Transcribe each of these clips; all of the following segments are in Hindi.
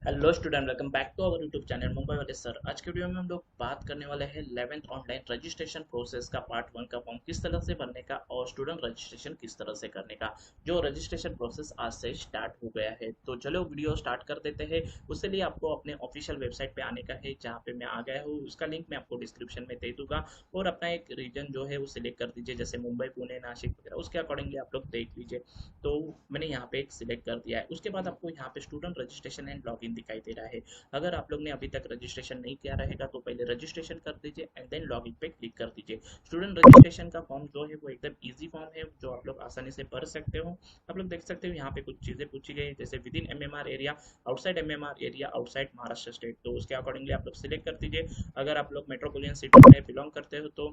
Hello student, welcome back to our YouTube channel Mumbai वाले सर। आज के वीडियो में हम लोग बात करने वाले हैं 11th ऑनलाइन रजिस्ट्रेशन प्रोसेस का पार्ट 1 का फॉर्म किस तरह से भरने का और स्टूडेंट रजिस्ट्रेशन किस तरह से करने का। जो रजिस्ट्रेशन प्रोसेस आज से स्टार्ट हो गया है, तो चलो वीडियो स्टार्ट कर देते हैं। उसके लिए आपको अपने ऑफिशियल वेबसाइट पे आने का है, जहाँ पे मैं आ गया हूँ। उसका लिंक मैं आपको डिस्क्रिप्शन में दे दूंगा। और अपना एक रीजन जो है वो सिलेक्ट कर दीजिए, जैसे मुंबई, पुणे, नासिक वगैरह, उसके अकॉर्डिंगली आप लोग देख लीजिए। तो मैंने यहाँ पे एक सिलेक्ट कर दिया है। उसके बाद आपको यहाँ पे स्टूडेंट रजिस्ट्रेशन एंड लॉगिन दिखाई दे रहा है। अगर आप लोग ने अभी तक रजिस्ट्रेशन नहीं किया रहेगा तो पहले रजिस्ट्रेशन कर दीजिए एंड देन लॉगिन पे क्लिक कर दीजिए। स्टूडेंट रजिस्ट्रेशन का फॉर्म जो है वो एकदम इजी फॉर्म है, जो आप लोग आसानी से भर सकते हो। आप लोग देख सकते हो यहाँ पे कुछ चीजें पूछी गई है, जैसे with in MMR area, outside MMR area, outside Maharashtra state. तो उसके अकॉर्डिंगली आप लोग सिलेक्ट कर दीजिए। अगर आप लोग मेट्रोपोलियन सिटी में बिलोंग करते हो तो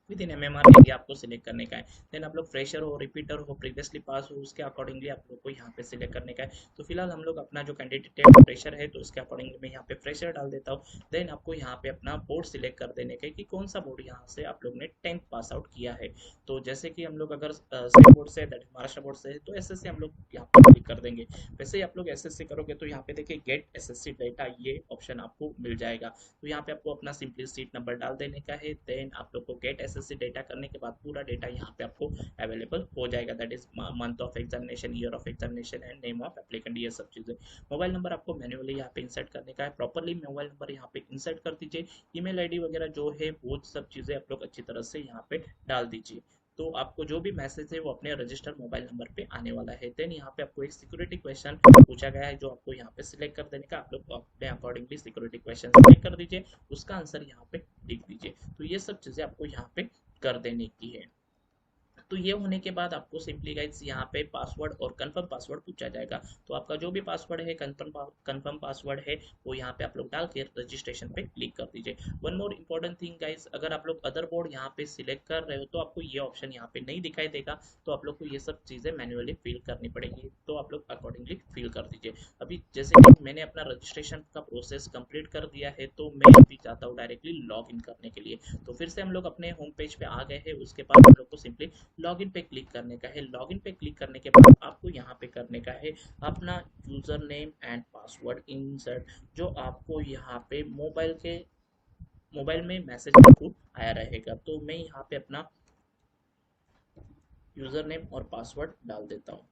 विद इन एमएमआर एरिया आपको सिलेक्ट करने का है। देन आप लोग फ्रेशर हो, रिपीटर हो, प्रीवियसली पास हो, उसके अकॉर्डिंगली आप लोग को यहाँ पे सिलेक्ट करने का है। तो फिलहाल हम लोग अपना जो कैंडिडेट है फ्रेशर है, तो उसके अकॉर्डिंगली मैं यहाँ पे फ्रेशर डाल देता हूँ। देन आपको यहाँ पे अपना बोर्ड सिलेक्ट कर देने का है कि कौन सा बोर्ड यहाँ से आप लोग ने 10th पास आउट किया है। तो जैसे कि हम लोग अगर स्टेट बोर्ड से, दैट महाराष्ट्र बोर्ड से है, तो एसएससी हम लोग यहाँ पे क्लिक कर देंगे। वैसे ही आप लोग एसएससी करोगे तो यहाँ पे देखिए गेट एसएससी डेटा, ये ऑप्शन आपको मिल जाएगा। तो यहाँ पे आपको अपना सिंपली सीट नंबर डाल देने का है। देन आप लोग को गेट एसएससी डेटा करने के बाद पूरा डेटा यहाँ पे आपको अवेलेबल हो जाएगा, that is month of examination, year of examination and name of applicant, ये सब चीजें। मोबाइल नंबर आपको मैन्युअली यहाँ पे इंसर्ट करने का है। प्रॉपरली मोबाइल नंबर यहाँ पे इंसर्ट कर दीजिए। ईमेल आईडी वगैरह जो है वो सब चीजें आप लोग अच्छी तरह से यहाँ पे डाल दीजिए। तो आपको जो भी मैसेज है वो अपने रजिस्टर्ड मोबाइल नंबर पे आने वाला है। देन यहाँ पे आपको एक सिक्योरिटी क्वेश्चन पूछा गया है, जो आपको यहाँ पे सिलेक्ट कर देने का। आप लोग अपने अकॉर्डिंगली सिक्योरिटी क्वेश्चन सिलेक्ट कर दीजिए, उसका आंसर यहाँ पे लिख दीजिए। तो ये सब चीजें आपको यहाँ पे कर देने की है। तो ये होने के बाद आपको सिंपली गाइस यहाँ पे पासवर्ड और कंफर्म पासवर्ड पूछा जाएगा। तो आपका जो भी पासवर्ड है, कंफर्म पासवर्ड है, वो यहाँ पे आप लोग डाल के रजिस्ट्रेशन पे क्लिक कर दीजिए। One more important thing guys, अगर आप लोग अदर बोर्ड यहाँ पे सिलेक्ट कर रहे हो तो आपको ये ऑप्शन यहाँ पे नहीं दिखाई देगा। तो आप लोग को ये सब चीजें मैन्युअली फिल करनी पड़ेगी, तो आप लोग अकॉर्डिंगली फिल कर दीजिए। अभी जैसे कि मैंने अपना रजिस्ट्रेशन का प्रोसेस कंप्लीट कर दिया है, तो मैं अभी चाहता हूँ डायरेक्टली लॉग इन करने के लिए। तो फिर से हम लोग अपने होम पेज पे आ गए हैं। उसके बाद हम लोग को सिंपली लॉगिन पे क्लिक करने का है। लॉगिन पे क्लिक करने के बाद आपको यहाँ पे करने का है अपना user name and password insert, जो आपको यहाँ पे मोबाइल में मैसेज के थ्रू आया रहेगा। तो मैं यहाँ पे अपना यूजर नेम और पासवर्ड डाल देता हूँ।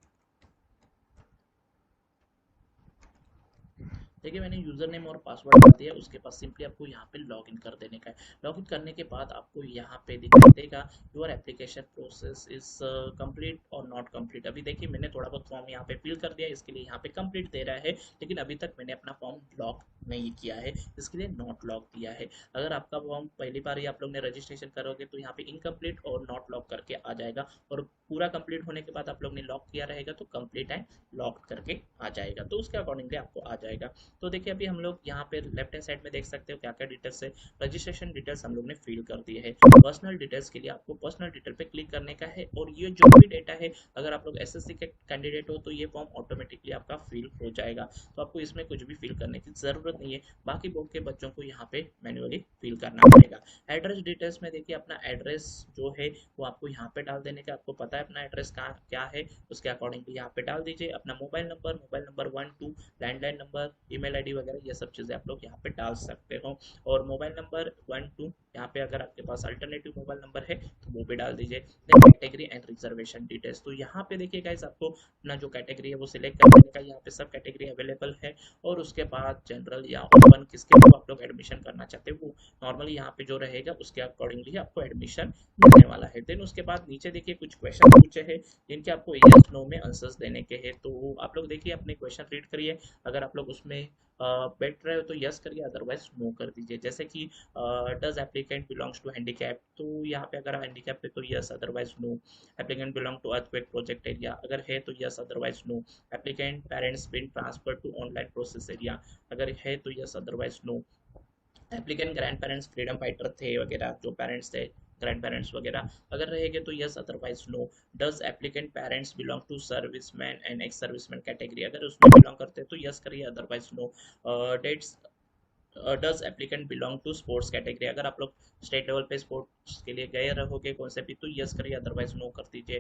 देखिए मैंने यूजर नेम और पासवर्ड डाल दिया। उसके बाद सिंपली आपको यहाँ पे लॉगिन कर देने का है। लॉगिन करने के बाद आपको यहाँ पे दिखाई देगा your application process is complete और नॉट कंप्लीट। अभी देखिए मैंने थोड़ा बहुत फॉर्म यहाँ पे फिल कर दिया, इसके लिए यहाँ पे कंप्लीट दे रहा है, लेकिन अभी तक मैंने अपना फॉर्म लॉक नहीं किया है, इसके लिए नॉट लॉक दिया है। अगर आपका फॉर्म पहली बार ही आप लोग ने रजिस्ट्रेशन करोगे तो यहाँ पे इनकम्प्लीट और नॉट लॉक करके आ जाएगा, और पूरा कंप्लीट होने के बाद आप लोग ने लॉक किया रहेगा तो कंप्लीट एंड लॉक करके आ जाएगा। तो उसके अकॉर्डिंगली आपको आ जाएगा। तो देखिए अभी हम लोग यहाँ पे लेफ्ट हैंड साइड में देख सकते हो क्या क्या डिटेल्स है। रजिस्ट्रेशन डिटेल्स हम लोग ने फिल कर दिए है। पर्सनल डिटेल्स के लिए आपको पर्सनल डिटेल पे क्लिक करने का है, और ये जो भी डेटा है, अगर आप लोग एसएससी के कैंडिडेट हो तो ये फॉर्म ऑटोमेटिकली आपका फिल हो जाएगा। तो आपको इसमें कुछ भी फिल करने की जरूरत नहीं है। बाकी बोर्ड के बच्चों को यहाँ पे मैन्युअली फिल करना पड़ेगा। एड्रेस डिटेल्स में देखिए अपना एड्रेस जो है वो आपको यहाँ पे डाल देने का। आपको पता है अपना एड्रेस कहाँ क्या है, उसके अकॉर्डिंगली यहाँ पे डाल दीजिए। अपना mobile number 1 2, landline number, email ID वगैरह, ये सब चीजें आप लोग यहाँ पे डाल सकते हो। और मोबाइल नंबर 1 2, यहाँ पे अगर आपके पास अल्टरनेटिव मोबाइल नंबर है तो वो भी डाल दीजिए। Then category and reservation details, तो यहाँ पे देखिए गाइस आपको अपना जो कैटेगरी है वो सिलेक्ट कर देने का। यहाँ पे सब कैटेगरी अवेलेबल है, और उसके बाद जनरल या ओपन किसके थ्रू आप लोग एडमिशन करना चाहते हो, वो नॉर्मली यहाँ पे जो रहेगा उसके अकॉर्डिंगली आपको एडमिशन मिलने वाला है। देन उसके बाद नीचे देखिए कुछ क्वेश्चन पूछे हैं, जिनके आपको यस नो में आंसर्स देने के हैं। तो आप लोग देखिए अपने क्वेश्चन रीड करिए। अगर आप लोग उसमें बैठ रहे हो तो यस करिए, अदरवाइज नो कर दीजिए। जैसे कि does applicant belongs to handicap, तो यहाँ पे अगर हैंडीकैप है तो yes, otherwise no. Applicant belong to earthquake project area, अगर है तो yes, otherwise no. Applicant parents been transfer to online process area, अगर है तो yes, otherwise no. Applicant grandparents freedom fighter थे वगैरह, जो पेरेंट्स थे ग्रैंड पेरेंट्स वगैरह, अगर रहेंगे तो yes, otherwise no. Does applicant parents belong to serviceman and ex serviceman category, अगर उसमें बिलोंग करते हैं तो यस करिए, otherwise no. That's does applicant belong to sports category, अगर आप लोग स्टेट लेवल पे स्पोर्ट्स के लिए गए रहोगे कौन से भी, तो यस करिए, अदरवाइज नो कर दीजिए।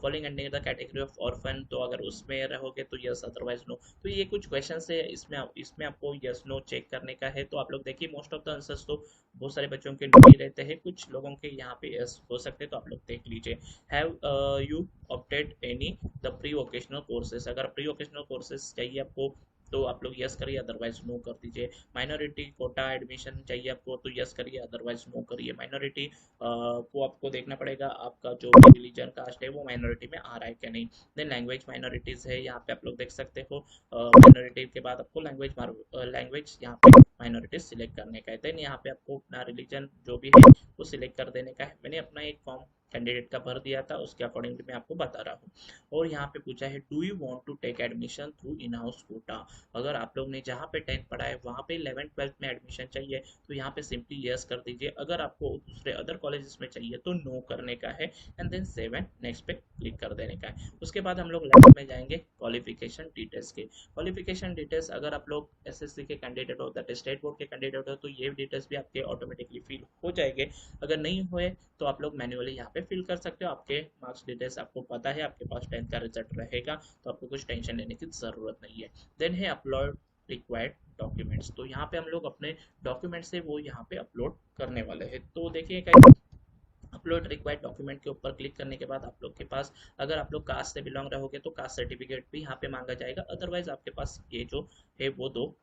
Following under the category of orphan, तो अगर उसमें रहोगे तो यस, अदरवाइज नो। तो ये कुछ क्वेश्चन है, इसमें आपको यस नो चेक करने का है। तो आप लोग देखिए मोस्ट ऑफ द आंसर्स तो बहुत सारे बच्चों के नो ही रहते हैं, कुछ लोगों के यहाँ पे यस हो सकते हैं, तो आप लोग देख लीजिए। Have you opted any the pre vocational courses, अगर प्री वोकेशनल कोर्सेज चाहिए आपको तो आप लोग यस करिए, अदरवाइज नो कर दीजिए। माइनॉरिटी कोटा एडमिशन चाहिए आपको तो यस करिए, अदरवाइज नो करिए। माइनॉरिटी को आपको देखना पड़ेगा आपका जो भी रिलीजन कास्ट है वो माइनॉरिटी में आ रहा है क्या नहीं। देन लैंग्वेज माइनॉरिटीज है, यहाँ पे आप लोग देख सकते हो माइनॉरिटी के बाद आपको लैंग्वेज यहाँ पे माइनॉरिटी सिलेक्ट करने का है। देन यहाँ पे आपको अपना रिलीजन जो भी है वो सिलेक्ट कर देने का है। मैंने अपना एक फॉर्म कैंडिडेट का भर दिया था, उसके अकॉर्डिंगली मैं आपको बता रहा हूँ। और यहाँ पे पूछा है do you want to take admission through in house quota, अगर आप लोग ने जहाँ पे 10th पढ़ा है वहाँ पे 11th 12th में एडमिशन चाहिए तो यहाँ पे सिंपली यस कर दीजिए। अगर आपको दूसरे अदर कॉलेजेस में चाहिए तो नो करने का है, एंड देन 7 नेक्स्ट पे क्लिक कर देने का है। उसके बाद हम लोग लास्ट में जाएंगे क्वालिफिकेशन डिटेल्स के। क्वालिफिकेशन डिटेल्स, अगर आप लोग एसएससी के कैंडिडेट हो, दैट स्टेट बोर्ड के कैंडिडेट हो, तो ये डिटेल्स भी आपके ऑटोमेटिकली फिल हो जाएंगे। अगर नहीं हुए तो आप लोग मैन्युअली यहाँ पे फिल कर सकते हो। आपके मार्क्स डिटेल्स आपको पता है, आपके पास 10th का रिजल्ट रहेगा, तो आपको कुछ टेंशन लेने की जरूरत नहीं है। देन है अपलोड रिक्वायर्ड डॉक्यूमेंट्स, तो यहाँ पे हम लोग अपने डॉक्यूमेंट्स है वो यहाँ पे अपलोड करने वाले हैं। तो देखिए अपलोड रिक्वायर्ड डॉक्यूमेंट के ऊपर क्लिक करने के बाद आप लोग के पास, अगर आप लोग कास्ट से बिलोंग रहोगे तो कास्ट सर्टिफिकेट भी यहाँ पे मांगा जाएगा, अदरवाइज आपके पास ये जो है वो दो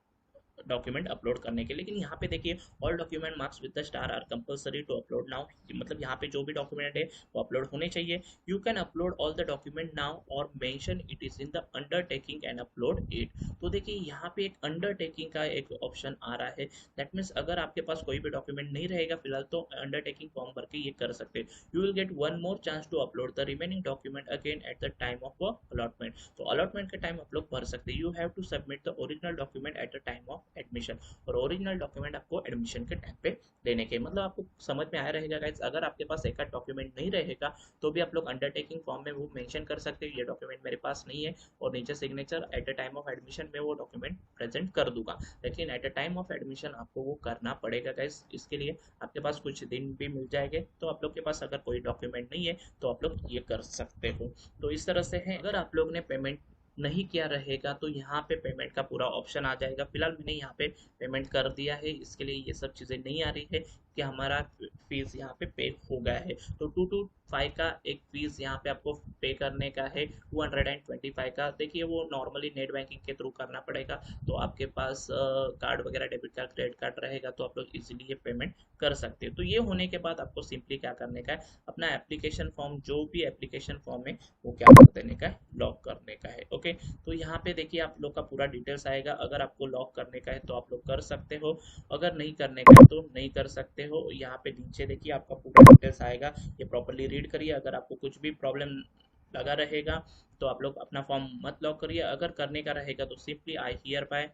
डॉक्यूमेंट अपलोड करने के। लेकिन यहाँ पे देखिए all document marks with the star are compulsory to upload now, मतलब यहाँ पे जो भी डॉक्यूमेंट है वो अपलोड होने चाहिए। You can upload all the document now और mention it is in the undertaking and upload it. तो देखिए यहाँ पे एक अंडरटेकिंग का एक ऑप्शन आ रहा है, दैट मीन्स अगर आपके पास कोई भी डॉक्यूमेंट नहीं रहेगा फिलहाल तो अंडरटेकिंग फॉर्म भर के ये कर सकते हैं। You will get one more chance to upload the remaining document again at the time of allotment, तो अलॉटमेंट के टाइम आप लोग भर सकते हैं। You have to submit the original document at the time of admission, और ओरिजिनल डॉक्यूमेंट आपको एडमिशन के टाइम पे देने के, मतलब आपको समझ में आया रहेगा गाइस। अगर आपके पास एक डॉक्यूमेंट नहीं रहेगा तो भी आप लोग अंडरटेकिंग फॉर्म में वो मेंशन कर सकते हो ये डॉक्यूमेंट मेरे पास नहीं है, और नीचे signature eight the time of admission में वो डॉक्यूमेंट प्रेजेंट कर दूंगा। लेकिन eight the time of admission आपको वो करना पड़ेगा गाइस, इसके लिए आपके पास कुछ दिन भी मिल जाएंगे। तो आप लोग के पास अगर कोई डॉक्यूमेंट नहीं है तो आप लोग ये कर सकते हो। तो इस तरह से है। अगर आप लोग ने पेमेंट नहीं किया रहेगा तो यहाँ पे पेमेंट का पूरा ऑप्शन आ जाएगा। फिलहाल मैंने यहाँ पे पेमेंट कर दिया है, इसके लिए ये सब चीज़ें नहीं आ रही है कि हमारा फीस यहाँ पे पे हो गया है। तो 225 का एक फीस यहाँ पे आपको पे करने का है, 225 का। देखिए वो नॉर्मली नेट बैंकिंग के थ्रू करना पड़ेगा, तो आपके पास कार्ड वगैरह डेबिट कार्ड क्रेडिट कार्ड रहेगा तो आप लोग इजीली ये पेमेंट कर सकते हो। तो ये होने के बाद आपको सिंपली क्या करने का है, अपना एप्लीकेशन फॉर्म जो भी एप्लीकेशन फॉर्म है वो क्या कर देने का है, लॉक करने का है। ओके, तो यहाँ पे देखिए आप लोग का पूरा डिटेल्स आएगा। अगर आपको लॉक करने का है तो आप लोग कर सकते हो, अगर नहीं करने का है तो नहीं कर सकते हो। यहाँ पे नीचे देखिए आपका पूरा डिटेल्स आएगा, ये प्रॉपरली रीड करिए। अगर आपको कुछ भी प्रॉब्लम लगा रहेगा तो आप लोग अपना फॉर्म मत लॉक करिए, अगर करने का रहेगा तो simply I hear bye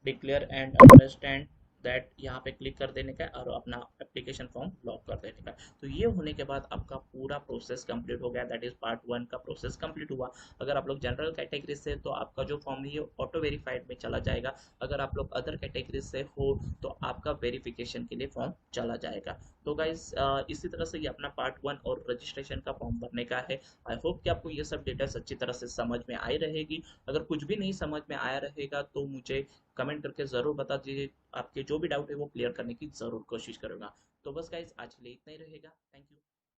declare and understand that यहाँ पे क्लिक कर देने का है और अपना एप्लीकेशन फॉर्म लॉक कर देने का है। तो ये होने के बाद आपका पूरा प्रोसेस कंप्लीट हो गया, दैट इज पार्ट 1 का प्रोसेस कंप्लीट हुआ। अगर आप लोग जनरल कैटेगरी से तो आपका जो फॉर्म है ये ऑटो वेरीफाइड में चला जाएगा, अगर आप लोग अदर कैटेगरी से हो तो आपका वेरिफिकेशन के लिए फॉर्म चला जाएगा। तो गाइज इसी तरह से ये अपना पार्ट 1 और रजिस्ट्रेशन का फॉर्म भरने का है। आई होप कि आपको ये सब डिटेल्स अच्छी तरह से समझ में आई रहेगी। अगर कुछ भी नहीं समझ में आया रहेगा तो मुझे कमेंट करके ज़रूर बता दीजिए, आपके जो भी डाउट है वो क्लियर करने की ज़रूर कोशिश करूँगा। तो बस गाइज आज के लिए इतना ही रहेगा, थैंक यू।